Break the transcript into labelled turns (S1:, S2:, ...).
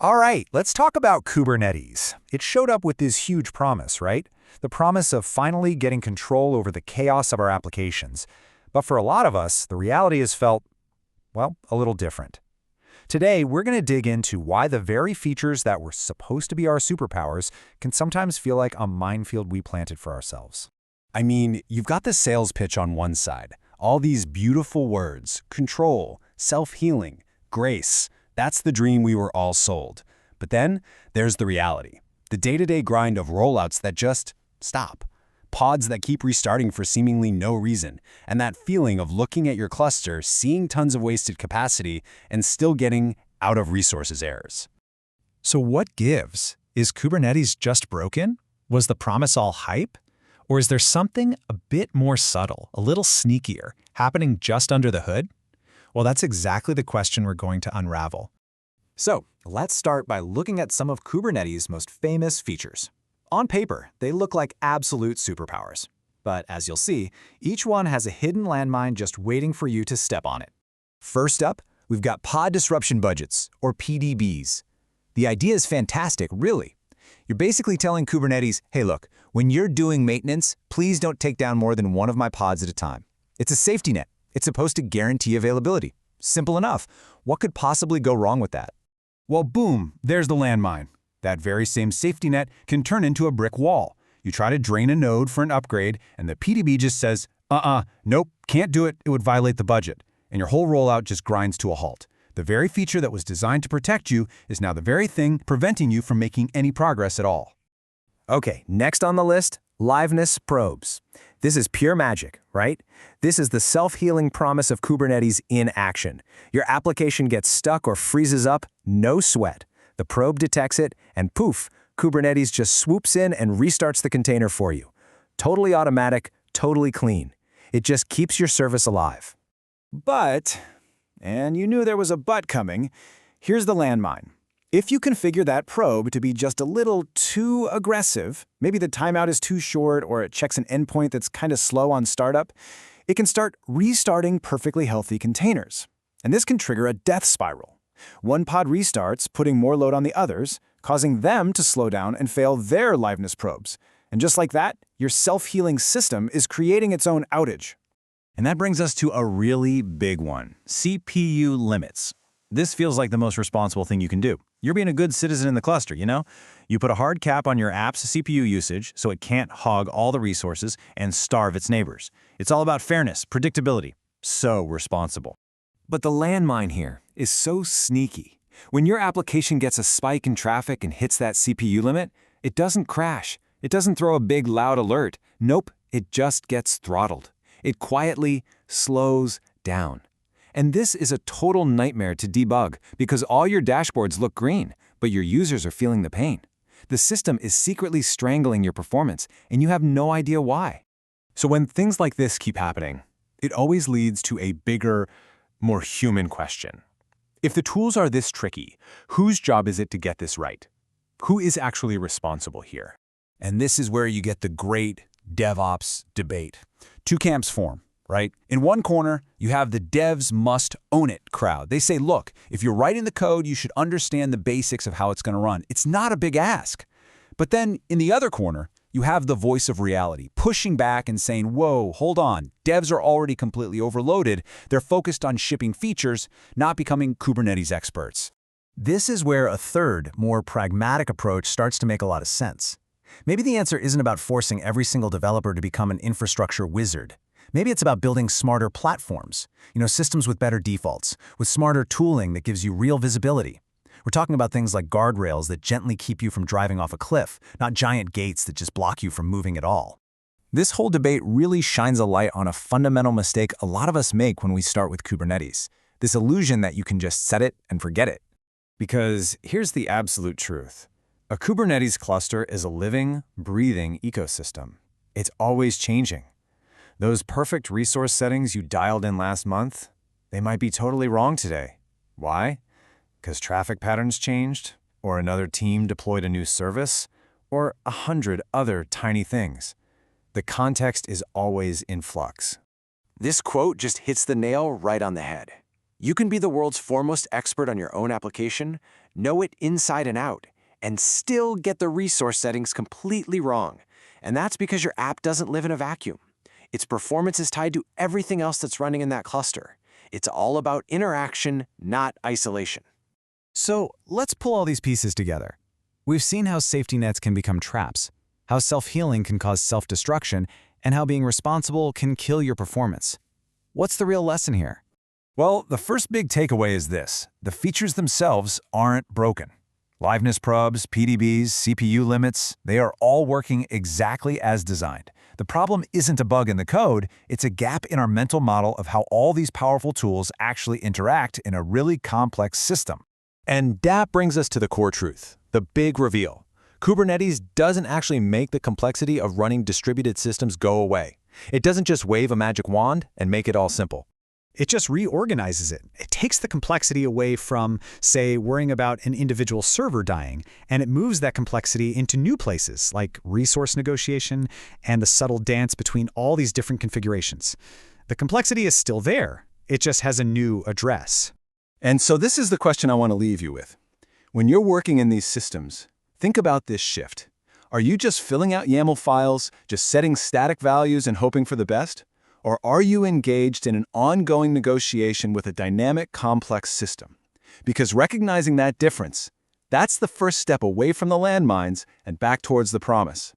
S1: All right, let's talk about Kubernetes. It showed up with this huge promise, right? The promise of finally getting control over the chaos of our applications. But for a lot of us, the reality has felt, well, a little different. Today, we're going to dig into why the very features that were supposed to be our superpowers can sometimes feel like a minefield we planted for ourselves.
S2: I mean, you've got the sales pitch on one side. All these beautiful words, control, self-healing, grace. That's the dream we were all sold. But then there's the reality. The day-to-day grind of rollouts that just stop. Pods that keep restarting for seemingly no reason. And that feeling of looking at your cluster, seeing tons of wasted capacity, and still getting out of resources errors.
S3: So what gives? Is Kubernetes just broken? Was the promise all hype? Or is there something a bit more subtle, a little sneakier, happening just under the hood? Well, that's exactly the question we're going to unravel.
S1: So, let's start by looking at some of Kubernetes' most famous features. On paper, they look like absolute superpowers. But as you'll see, each one has a hidden landmine just waiting for you to step on it. First up, we've got Pod Disruption Budgets, or PDBs. The idea is fantastic, really. You're basically telling Kubernetes, hey look, when you're doing maintenance, please don't take down more than one of my pods at a time. It's a safety net. It's supposed to guarantee availability. Simple enough. What could possibly go wrong with that?
S2: Well, boom, there's the landmine. That very same safety net can turn into a brick wall. You try to drain a node for an upgrade, and the PDB just says, nope, can't do it, it would violate the budget. And your whole rollout just grinds to a halt. The very feature that was designed to protect you is now the very thing preventing you from making any progress at all.
S1: Okay, next on the list, liveness probes. This is pure magic, right? This is the self-healing promise of Kubernetes in action. Your application gets stuck or freezes up, no sweat. The probe detects it, and poof, Kubernetes just swoops in and restarts the container for you. Totally automatic, totally clean. It just keeps your service alive. But, and you knew there was a but coming, here's the landmine. If you configure that probe to be just a little too aggressive, maybe the timeout is too short or it checks an endpoint that's kind of slow on startup, it can start restarting perfectly healthy containers. And this can trigger a death spiral. One pod restarts, putting more load on the others, causing them to slow down and fail their liveness probes. And just like that, your self-healing system is creating its own outage.
S2: And that brings us to a really big one, CPU limits. This feels like the most responsible thing you can do. You're being a good citizen in the cluster, you know? You put a hard cap on your app's CPU usage so it can't hog all the resources and starve its neighbors. It's all about fairness, predictability. So responsible.
S1: But the landmine here is so sneaky. When your application gets a spike in traffic and hits that CPU limit, it doesn't crash. It doesn't throw a big loud alert. Nope, it just gets throttled. It quietly slows down. And this is a total nightmare to debug because all your dashboards look green, but your users are feeling the pain. The system is secretly strangling your performance, and you have no idea why.
S2: So when things like this keep happening, it always leads to a bigger, more human question. If the tools are this tricky, whose job is it to get this right? Who is actually responsible here?
S1: And this is where you get the great DevOps debate. Two camps form. Right? In one corner, you have the devs must own it crowd. They say, look, if you're writing the code, you should understand the basics of how it's going to run. It's not a big ask. But then in the other corner, you have the voice of reality, pushing back and saying, whoa, hold on. Devs are already completely overloaded. They're focused on shipping features, not becoming Kubernetes experts. This is where a third, more pragmatic approach starts to make a lot of sense. Maybe the answer isn't about forcing every single developer to become an infrastructure wizard. Maybe it's about building smarter platforms, systems with better defaults, with smarter tooling that gives you real visibility. We're talking about things like guardrails that gently keep you from driving off a cliff, not giant gates that just block you from moving at all. This whole debate really shines a light on a fundamental mistake a lot of us make when we start with Kubernetes, this illusion that you can just set it and forget it. Because here's the absolute truth. A Kubernetes cluster is a living, breathing ecosystem. It's always changing. Those perfect resource settings you dialed in last month, they might be totally wrong today. Why? Because traffic patterns changed, or another team deployed a new service, or 100 other tiny things. The context is always in flux. This quote just hits the nail right on the head. You can be the world's foremost expert on your own application,
S2: know it inside and out, and still get the resource settings completely wrong. And that's because your app doesn't live in a vacuum. Its performance is tied to everything else that's running in that cluster. It's all about interaction, not isolation.
S1: So let's pull all these pieces together. We've seen how safety nets can become traps, how self-healing can cause self-destruction, and how being responsible can kill your performance. What's the real lesson here? Well, the first big takeaway is this: the features themselves aren't broken. Liveness probes, PDBs, CPU limits, they are all working exactly as designed. The problem isn't a bug in the code, it's a gap in our mental model of how all these powerful tools actually interact in a really complex system. And that brings us to the core truth, the big reveal. Kubernetes doesn't actually make the complexity of running distributed systems go away. It doesn't just wave a magic wand and make it all simple.
S3: It just reorganizes it. It takes the complexity away from, say, worrying about an individual server dying, and it moves that complexity into new places, like resource negotiation and the subtle dance between all these different configurations. The complexity is still there. It just has a new address.
S1: And so this is the question I want to leave you with. When you're working in these systems, think about this shift. Are you just filling out YAML files, just setting static values and hoping for the best? Or are you engaged in an ongoing negotiation with a dynamic, complex system? Because recognizing that difference, that's the first step away from the landmines and back towards the promise.